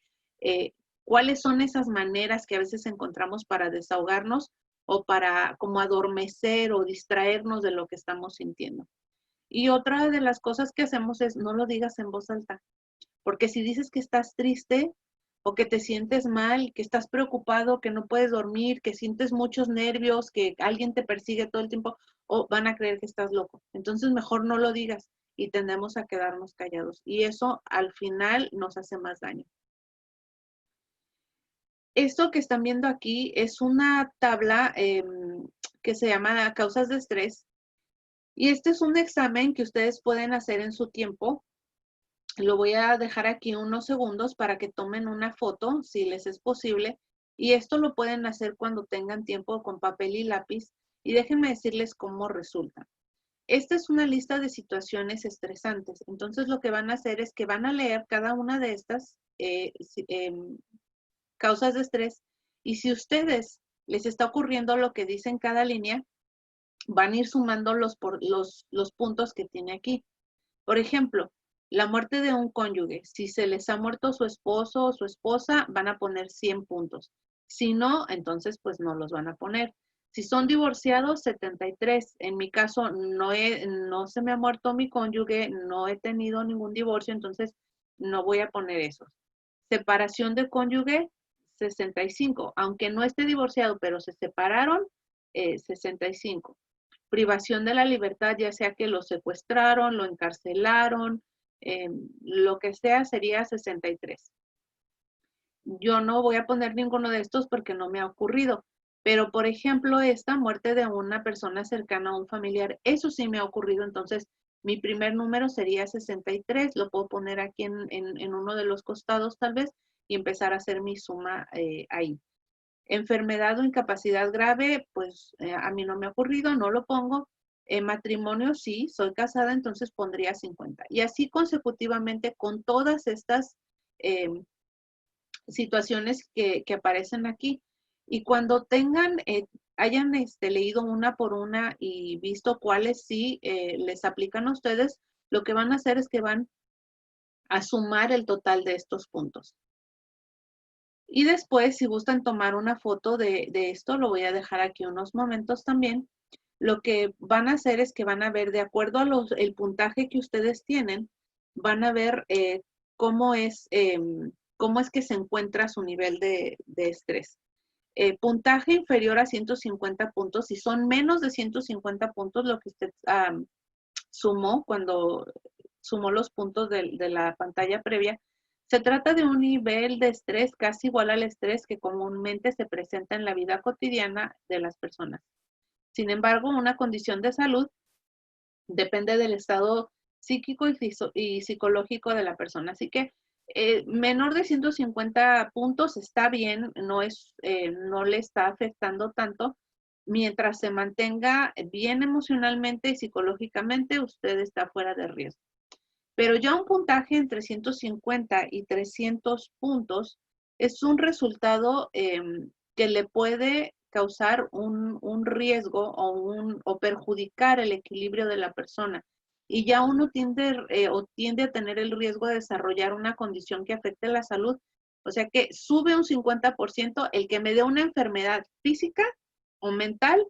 cuáles son esas maneras que a veces encontramos para desahogarnos o para como adormecer o distraernos de lo que estamos sintiendo. Y otra de las cosas que hacemos es no lo digas en voz alta, porque si dices que estás triste o que te sientes mal, que estás preocupado, que no puedes dormir, que sientes muchos nervios, que alguien te persigue todo el tiempo, o van a creer que estás loco. Entonces mejor no lo digas y tendemos a quedarnos callados. Y eso al final nos hace más daño. Esto que están viendo aquí es una tabla que se llama causas de estrés. Y este es un examen que ustedes pueden hacer en su tiempo. Lo voy a dejar aquí unos segundos para que tomen una foto, si les es posible. Y esto lo pueden hacer cuando tengan tiempo con papel y lápiz. Y déjenme decirles cómo resulta. Esta es una lista de situaciones estresantes. Entonces lo que van a hacer es que van a leer cada una de estas causas de estrés. Y si ustedes les está ocurriendo lo que dice en cada línea, van a ir sumando los puntos que tiene aquí. Por ejemplo, la muerte de un cónyuge. Si se les ha muerto su esposo o su esposa, van a poner 100 puntos. Si no, entonces pues no los van a poner. Si son divorciados, 73. En mi caso, no se me ha muerto mi cónyuge, no he tenido ningún divorcio, entonces no voy a poner esos. Separación de cónyuge, 65. Aunque no esté divorciado, pero se separaron, 65. Privación de la libertad, ya sea que lo secuestraron, lo encarcelaron, lo que sea, sería 63. Yo no voy a poner ninguno de estos porque no me ha ocurrido, pero por ejemplo, esta muerte de una persona cercana a un familiar, eso sí me ha ocurrido, entonces mi primer número sería 63, lo puedo poner aquí en uno de los costados tal vez y empezar a hacer mi suma ahí. Enfermedad o incapacidad grave, pues a mí no me ha ocurrido, no lo pongo. Matrimonio, sí, soy casada, entonces pondría 50. Y así consecutivamente con todas estas situaciones que aparecen aquí. Y cuando hayan leído una por una y visto cuáles sí les aplican a ustedes, lo que van a hacer es que van a sumar el total de estos puntos. Y después, si gustan tomar una foto de esto, lo voy a dejar aquí unos momentos también. Lo que van a hacer es que van a ver, de acuerdo a el puntaje que ustedes tienen, van a ver cómo es que se encuentra su nivel de estrés. Puntaje inferior a 150 puntos, si son menos de 150 puntos, lo que usted sumó cuando sumó los puntos de la pantalla previa, se trata de un nivel de estrés casi igual al estrés que comúnmente se presenta en la vida cotidiana de las personas. Sin embargo, una condición de salud depende del estado psíquico y psicológico de la persona. Así que menor de 150 puntos está bien, no le está afectando tanto. Mientras se mantenga bien emocionalmente y psicológicamente, usted está fuera de riesgo. Pero ya un puntaje entre 150 y 300 puntos es un resultado que le puede causar un riesgo o perjudicar el equilibrio de la persona. Y ya uno tiende a tener el riesgo de desarrollar una condición que afecte la salud. O sea que sube un 50% el que me dé una enfermedad física o mental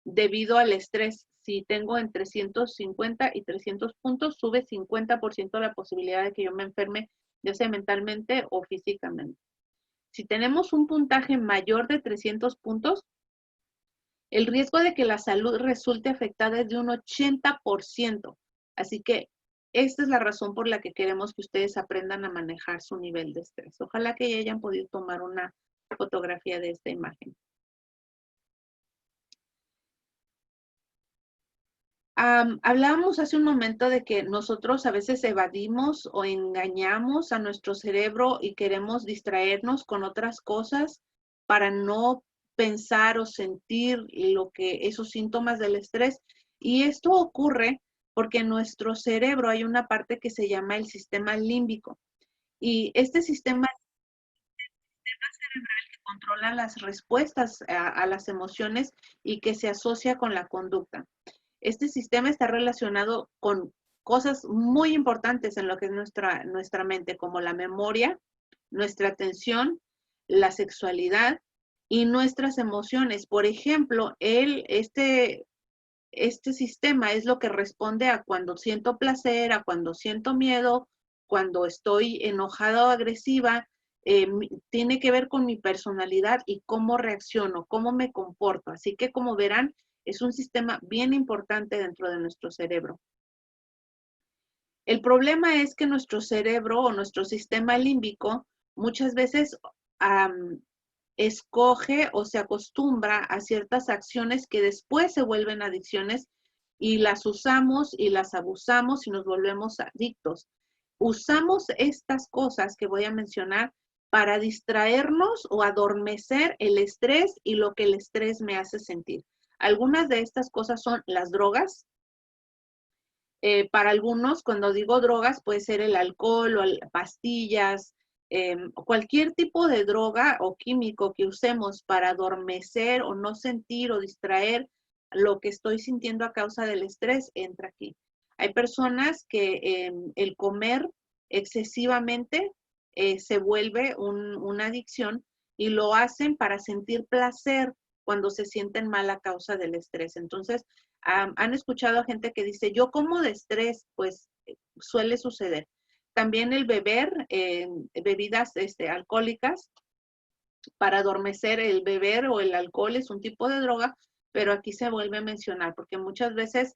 debido al estrés. Si tengo entre 150 y 300 puntos, sube 50% la posibilidad de que yo me enferme, ya sea mentalmente o físicamente. Si tenemos un puntaje mayor de 300 puntos, el riesgo de que la salud resulte afectada es de un 80%. Así que esta es la razón por la que queremos que ustedes aprendan a manejar su nivel de estrés. Ojalá que ya hayan podido tomar una fotografía de esta imagen. Hablábamos hace un momento de que nosotros a veces evadimos o engañamos a nuestro cerebro y queremos distraernos con otras cosas para no pensar o sentir esos síntomas del estrés. Y esto ocurre porque en nuestro cerebro hay una parte que se llama el sistema límbico. Y este sistema cerebral que controla las respuestas a las emociones y que se asocia con la conducta. Este sistema está relacionado con cosas muy importantes en lo que es nuestra mente, como la memoria, nuestra atención, la sexualidad y nuestras emociones. Por ejemplo, este sistema es lo que responde a cuando siento placer, a cuando siento miedo, cuando estoy enojada o agresiva. Tiene que ver con mi personalidad y cómo reacciono, cómo me comporto. Así que, como verán, es un sistema bien importante dentro de nuestro cerebro. El problema es que nuestro cerebro o nuestro sistema límbico muchas veces escoge o se acostumbra a ciertas acciones que después se vuelven adicciones y las usamos y las abusamos y nos volvemos adictos. Usamos estas cosas que voy a mencionar para distraernos o adormecer el estrés y lo que el estrés me hace sentir. Algunas de estas cosas son las drogas. Para algunos, cuando digo drogas, puede ser el alcohol o pastillas, cualquier tipo de droga o químico que usemos para adormecer o no sentir o distraer lo que estoy sintiendo a causa del estrés, entra aquí. Hay personas que el comer excesivamente se vuelve una adicción y lo hacen para sentir placer cuando se sienten mal a causa del estrés. Entonces, han escuchado a gente que dice, yo como de estrés, pues suele suceder. También el beber bebidas alcohólicas para adormecer. El beber o el alcohol es un tipo de droga, pero aquí se vuelve a mencionar porque muchas veces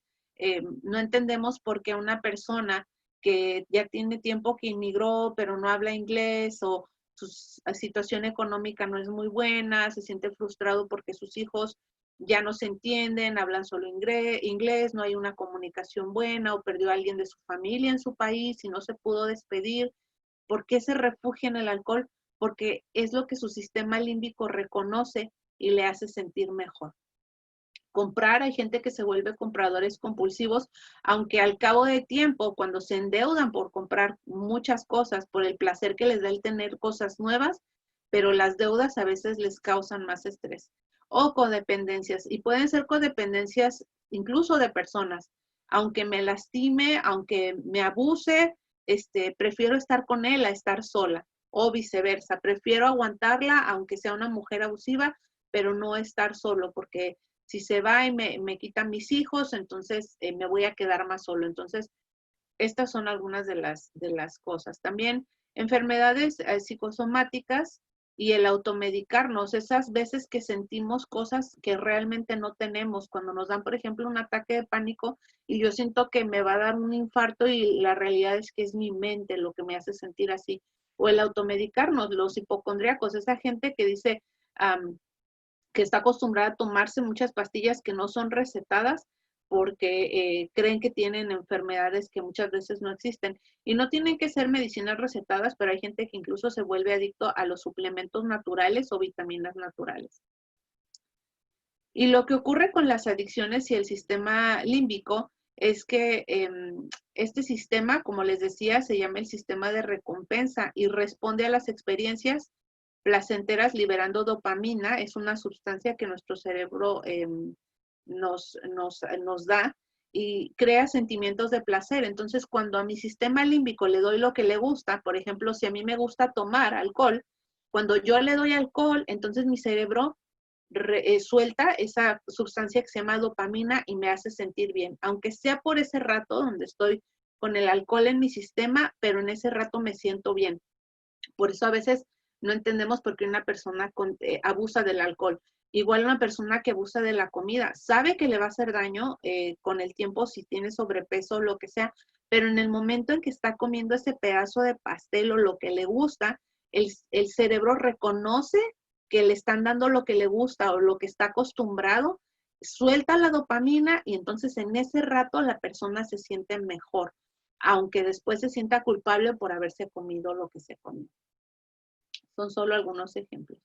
no entendemos por qué una persona que ya tiene tiempo que inmigró pero no habla inglés o su situación económica no es muy buena, se siente frustrado porque sus hijos ya no se entienden, hablan solo inglés, no hay una comunicación buena o perdió a alguien de su familia en su país y no se pudo despedir. ¿Por qué se refugia en el alcohol? porque es lo que su sistema límbico reconoce y le hace sentir mejor. Comprar, hay gente que se vuelve compradores compulsivos, aunque al cabo de tiempo, cuando se endeudan por comprar muchas cosas, por el placer que les da el tener cosas nuevas, pero las deudas a veces les causan más estrés. O codependencias, y pueden ser codependencias incluso de personas. Aunque me lastime, aunque me abuse, prefiero estar con él a estar sola. O viceversa, prefiero aguantarla, aunque sea una mujer abusiva, pero no estar solo, porque si se va y me quitan mis hijos, entonces me voy a quedar más solo. Entonces, estas son algunas de las cosas. También enfermedades psicosomáticas y el automedicarnos, esas veces que sentimos cosas que realmente no tenemos, cuando nos dan, por ejemplo, un ataque de pánico y yo siento que me va a dar un infarto y la realidad es que es mi mente lo que me hace sentir así. O el automedicarnos, los hipocondríacos, esa gente que dice, que está acostumbrada a tomarse muchas pastillas que no son recetadas porque creen que tienen enfermedades que muchas veces no existen. Y no tienen que ser medicinas recetadas, pero hay gente que incluso se vuelve adicto a los suplementos naturales o vitaminas naturales. Y lo que ocurre con las adicciones y el sistema límbico es que este sistema, como les decía, se llama el sistema de recompensa y responde a las experiencias placenteras liberando dopamina. Es una sustancia que nuestro cerebro nos da y crea sentimientos de placer. Entonces, cuando a mi sistema límbico le doy lo que le gusta, por ejemplo, si a mí me gusta tomar alcohol, cuando yo le doy alcohol, entonces mi cerebro suelta esa sustancia que se llama dopamina y me hace sentir bien, aunque sea por ese rato donde estoy con el alcohol en mi sistema, pero en ese rato me siento bien. Por eso a veces no entendemos por qué una persona abusa del alcohol. Igual una persona que abusa de la comida, sabe que le va a hacer daño con el tiempo si tiene sobrepeso o lo que sea, pero en el momento en que está comiendo ese pedazo de pastel o lo que le gusta, el cerebro reconoce que le están dando lo que le gusta o lo que está acostumbrado, suelta la dopamina y entonces en ese rato la persona se siente mejor, aunque después se sienta culpable por haberse comido lo que se comió. Son solo algunos ejemplos.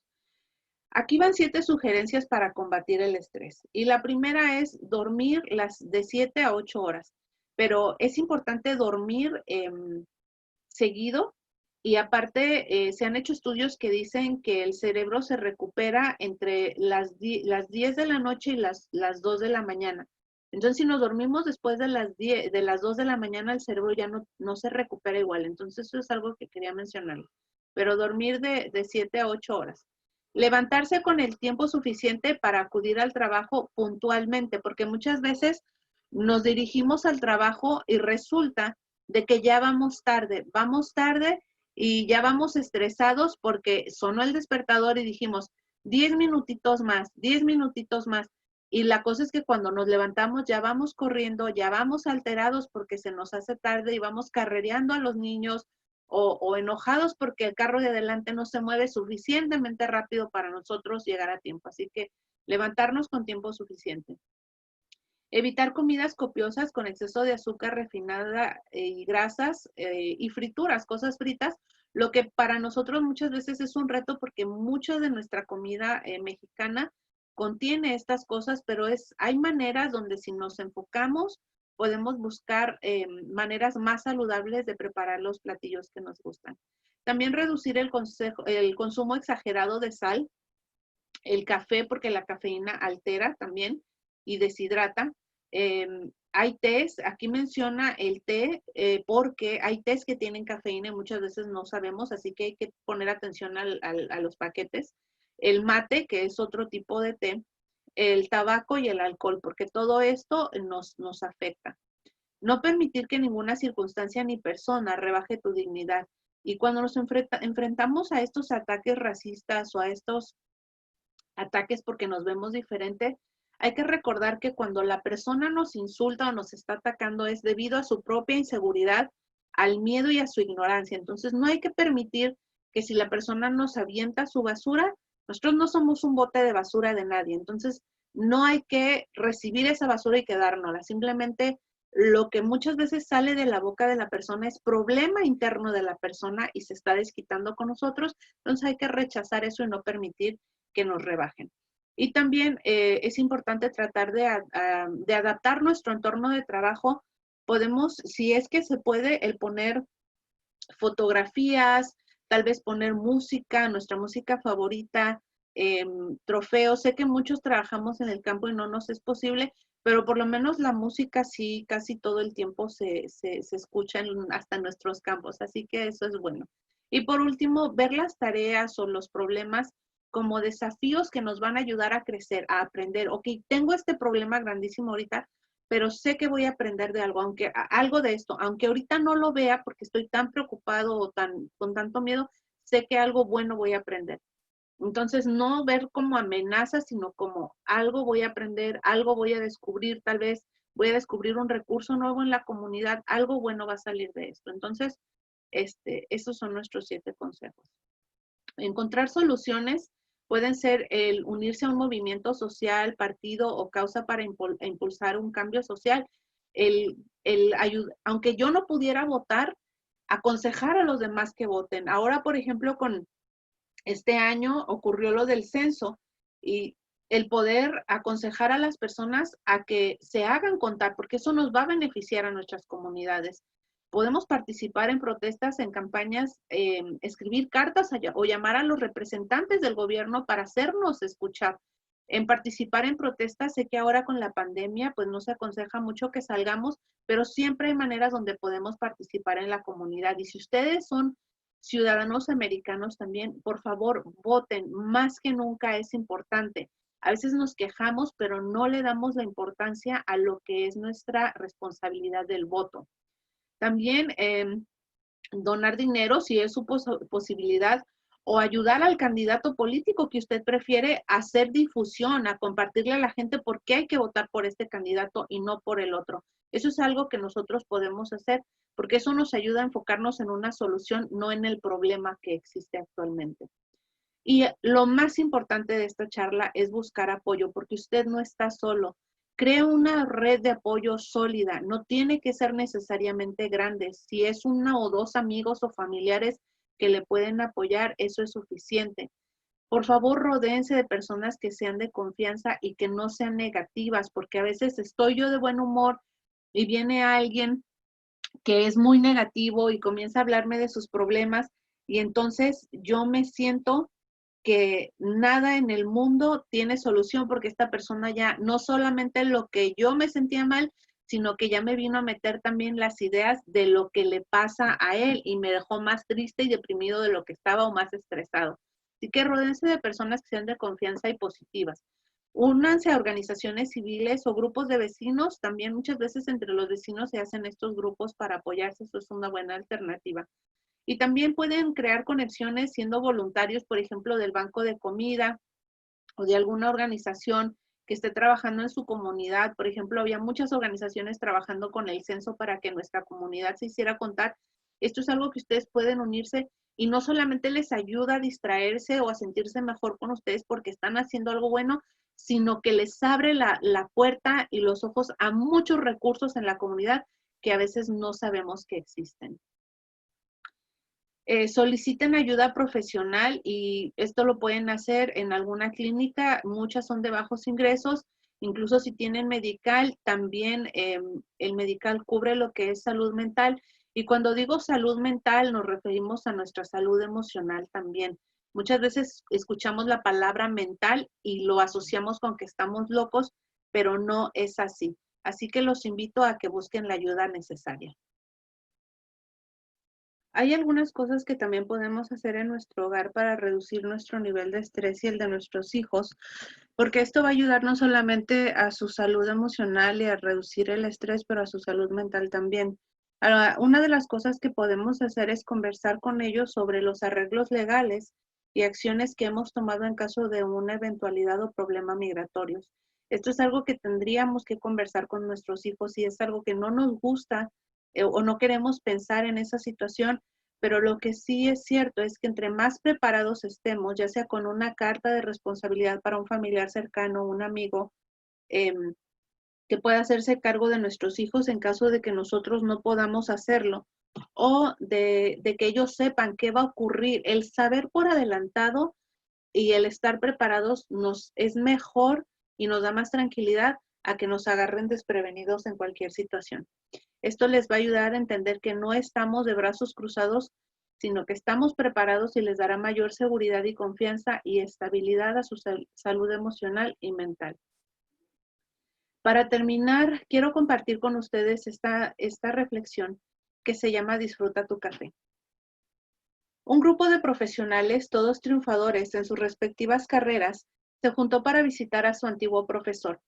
Aquí van 7 sugerencias para combatir el estrés. Y la primera es dormir las de 7 a 8 horas. Pero es importante dormir seguido. Y aparte, se han hecho estudios que dicen que el cerebro se recupera entre las 10 de la noche y las 2 de la mañana. Entonces, si nos dormimos después de las 2 de la mañana, el cerebro ya no se recupera igual. Entonces, eso es algo que quería mencionar. Pero dormir de 7 a 8 horas. Levantarse con el tiempo suficiente para acudir al trabajo puntualmente, porque muchas veces nos dirigimos al trabajo y resulta de que ya vamos tarde y ya vamos estresados porque sonó el despertador y dijimos 10 minutitos más, 10 minutitos más. Y la cosa es que cuando nos levantamos ya vamos corriendo, ya vamos alterados porque se nos hace tarde y vamos carrereando a los niños o enojados porque el carro de adelante no se mueve suficientemente rápido para nosotros llegar a tiempo. Así que levantarnos con tiempo suficiente. Evitar comidas copiosas con exceso de azúcar refinada y grasas y frituras, cosas fritas, lo que para nosotros muchas veces es un reto porque mucha de nuestra comida mexicana contiene estas cosas, pero hay maneras donde si nos enfocamos podemos buscar maneras más saludables de preparar los platillos que nos gustan. También reducir el consumo exagerado de sal, el café, porque la cafeína altera también y deshidrata. Hay tés, aquí menciona el té, porque hay tés que tienen cafeína y muchas veces no sabemos, así que hay que poner atención a los paquetes. El mate, que es otro tipo de té, el tabaco y el alcohol, porque todo esto nos afecta. No permitir que ninguna circunstancia ni persona rebaje tu dignidad. Y cuando nos enfrentamos a estos ataques racistas o a estos ataques porque nos vemos diferente, hay que recordar que cuando la persona nos insulta o nos está atacando es debido a su propia inseguridad, al miedo y a su ignorancia. Entonces no hay que permitir que si la persona nos avienta su basura, nosotros no somos un bote de basura de nadie. Entonces no hay que recibir esa basura y quedárnosla. Simplemente lo que muchas veces sale de la boca de la persona es problema interno de la persona y se está desquitando con nosotros. Entonces hay que rechazar eso y no permitir que nos rebajen. Y también es importante tratar de adaptar nuestro entorno de trabajo. Podemos, si es que se puede, el poner fotografías, tal vez poner música, nuestra música favorita, trofeos. Sé que muchos trabajamos en el campo y no nos es posible, pero por lo menos la música sí, casi todo el tiempo se escucha hasta en nuestros campos, así que eso es bueno. Y por último, ver las tareas o los problemas como desafíos que nos van a ayudar a crecer, a aprender. Ok, tengo este problema grandísimo ahorita, pero sé que voy a aprender de algo, aunque algo de esto, aunque ahorita no lo vea porque estoy tan preocupado o con tanto miedo, sé que algo bueno voy a aprender. Entonces, no ver como amenaza, sino como algo voy a aprender, algo voy a descubrir, tal vez voy a descubrir un recurso nuevo en la comunidad, algo bueno va a salir de esto. Entonces, esos son nuestros 7 consejos. Encontrar soluciones pueden ser el unirse a un movimiento social, partido o causa para impulsar un cambio social. Aunque yo no pudiera votar, aconsejar a los demás que voten. Ahora, por ejemplo, con este año ocurrió lo del censo y el poder aconsejar a las personas a que se hagan contar, porque eso nos va a beneficiar a nuestras comunidades. Podemos participar en protestas, en campañas, escribir cartas o llamar a los representantes del gobierno para hacernos escuchar. En participar en protestas, sé que ahora con la pandemia, pues no se aconseja mucho que salgamos, pero siempre hay maneras donde podemos participar en la comunidad. Y si ustedes son ciudadanos americanos también, por favor, voten. Más que nunca es importante. A veces nos quejamos, pero no le damos la importancia a lo que es nuestra responsabilidad del voto. También donar dinero, si es su posibilidad, o ayudar al candidato político que usted prefiere, a hacer difusión, a compartirle a la gente por qué hay que votar por este candidato y no por el otro. Eso es algo que nosotros podemos hacer, porque eso nos ayuda a enfocarnos en una solución, no en el problema que existe actualmente. Y lo más importante de esta charla es buscar apoyo, porque usted no está solo. Cree una red de apoyo sólida. No tiene que ser necesariamente grande. Si es 1 o 2 amigos o familiares que le pueden apoyar, eso es suficiente. Por favor, rodéense de personas que sean de confianza y que no sean negativas, porque a veces estoy yo de buen humor y viene alguien que es muy negativo y comienza a hablarme de sus problemas y entonces yo me siento que nada en el mundo tiene solución porque esta persona ya no solamente lo que yo me sentía mal, sino que ya me vino a meter también las ideas de lo que le pasa a él y me dejó más triste y deprimido de lo que estaba o más estresado. Así que rodéense de personas que sean de confianza y positivas. Únanse a organizaciones civiles o grupos de vecinos. También muchas veces entre los vecinos se hacen estos grupos para apoyarse. Eso es una buena alternativa. Y también pueden crear conexiones siendo voluntarios, por ejemplo, del banco de comida o de alguna organización que esté trabajando en su comunidad. Por ejemplo, había muchas organizaciones trabajando con el censo para que nuestra comunidad se hiciera contar. Esto es algo que ustedes pueden unirse y no solamente les ayuda a distraerse o a sentirse mejor con ustedes porque están haciendo algo bueno, sino que les abre la puerta y los ojos a muchos recursos en la comunidad que a veces no sabemos que existen. Soliciten ayuda profesional y esto lo pueden hacer en alguna clínica. Muchas son de bajos ingresos, incluso si tienen medical, también el medical cubre lo que es salud mental. Y cuando digo salud mental, nos referimos a nuestra salud emocional también. Muchas veces escuchamos la palabra mental y lo asociamos con que estamos locos, pero no es así. Así que los invito a que busquen la ayuda necesaria. Hay algunas cosas que también podemos hacer en nuestro hogar para reducir nuestro nivel de estrés y el de nuestros hijos, porque esto va a ayudar no solamente a su salud emocional y a reducir el estrés, pero a su salud mental también. Una de las cosas que podemos hacer es conversar con ellos sobre los arreglos legales y acciones que hemos tomado en caso de una eventualidad o problema migratorios. Esto es algo que tendríamos que conversar con nuestros hijos y es algo que no nos gusta o no queremos pensar en esa situación, pero lo que sí es cierto es que entre más preparados estemos, ya sea con una carta de responsabilidad para un familiar cercano, un amigo, que pueda hacerse cargo de nuestros hijos en caso de que nosotros no podamos hacerlo, o de que ellos sepan qué va a ocurrir. El saber por adelantado y el estar preparados nos es mejor y nos da más tranquilidad a que nos agarren desprevenidos en cualquier situación. Esto les va a ayudar a entender que no estamos de brazos cruzados, sino que estamos preparados y les dará mayor seguridad y confianza y estabilidad a su salud emocional y mental. Para terminar, quiero compartir con ustedes esta reflexión que se llama Disfruta tu café. Un grupo de profesionales, todos triunfadores en sus respectivas carreras, se juntó para visitar a su antiguo profesor.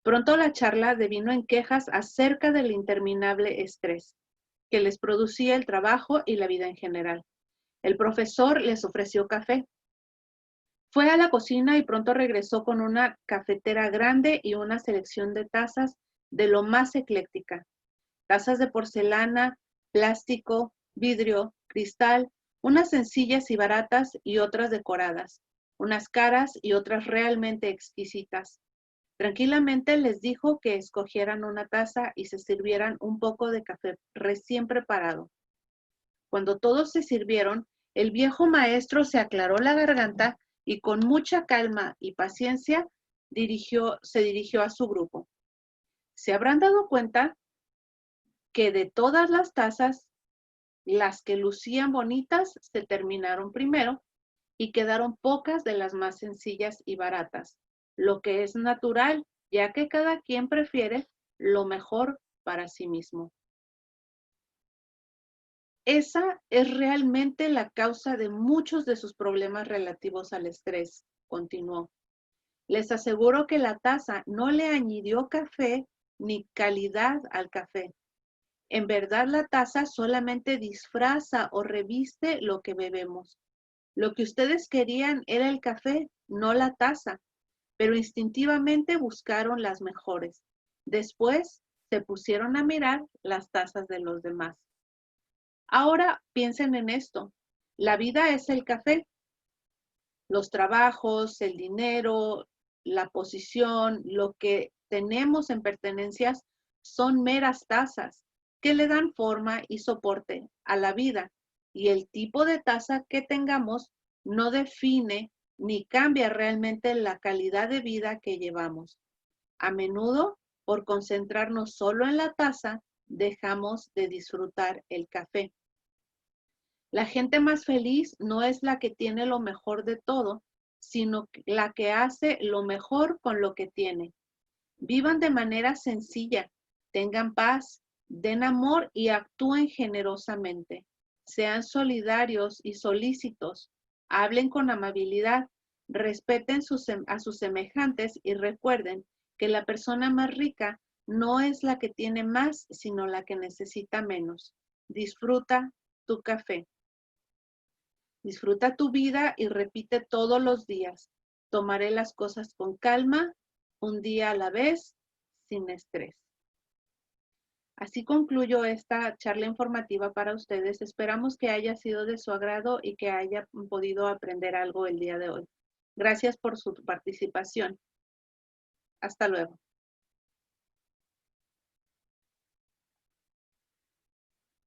Pronto la charla devino en quejas acerca del interminable estrés que les producía el trabajo y la vida en general. El profesor les ofreció café. Fue a la cocina y pronto regresó con una cafetera grande y una selección de tazas de lo más ecléctica. Tazas de porcelana, plástico, vidrio, cristal, unas sencillas y baratas y otras decoradas, unas caras y otras realmente exquisitas. Tranquilamente les dijo que escogieran una taza y se sirvieran un poco de café recién preparado. Cuando todos se sirvieron, el viejo maestro se aclaró la garganta y con mucha calma y paciencia se dirigió a su grupo. Se habrán dado cuenta que de todas las tazas, las que lucían bonitas se terminaron primero y quedaron pocas de las más sencillas y baratas, lo que es natural, ya que cada quien prefiere lo mejor para sí mismo. Esa es realmente la causa de muchos de sus problemas relativos al estrés, continuó. Les aseguro que la taza no le añadió café ni calidad al café. En verdad, la taza solamente disfraza o reviste lo que bebemos. Lo que ustedes querían era el café, no la taza, pero instintivamente buscaron las mejores. Después se pusieron a mirar las tazas de los demás. Ahora piensen en esto. La vida es el café. Los trabajos, el dinero, la posición, lo que tenemos en pertenencias son meras tazas que le dan forma y soporte a la vida. Y el tipo de taza que tengamos no define ni cambia realmente la calidad de vida que llevamos. A menudo, por concentrarnos solo en la taza, dejamos de disfrutar el café. La gente más feliz no es la que tiene lo mejor de todo, sino la que hace lo mejor con lo que tiene. Vivan de manera sencilla, tengan paz, den amor y actúen generosamente. Sean solidarios y solícitos, hablen con amabilidad, respeten a sus semejantes y recuerden que la persona más rica no es la que tiene más, sino la que necesita menos. Disfruta tu café. Disfruta tu vida y repite todos los días. Tomaré las cosas con calma, un día a la vez, sin estrés. Así concluyo esta charla informativa para ustedes. Esperamos que haya sido de su agrado y que haya podido aprender algo el día de hoy. Gracias por su participación. Hasta luego.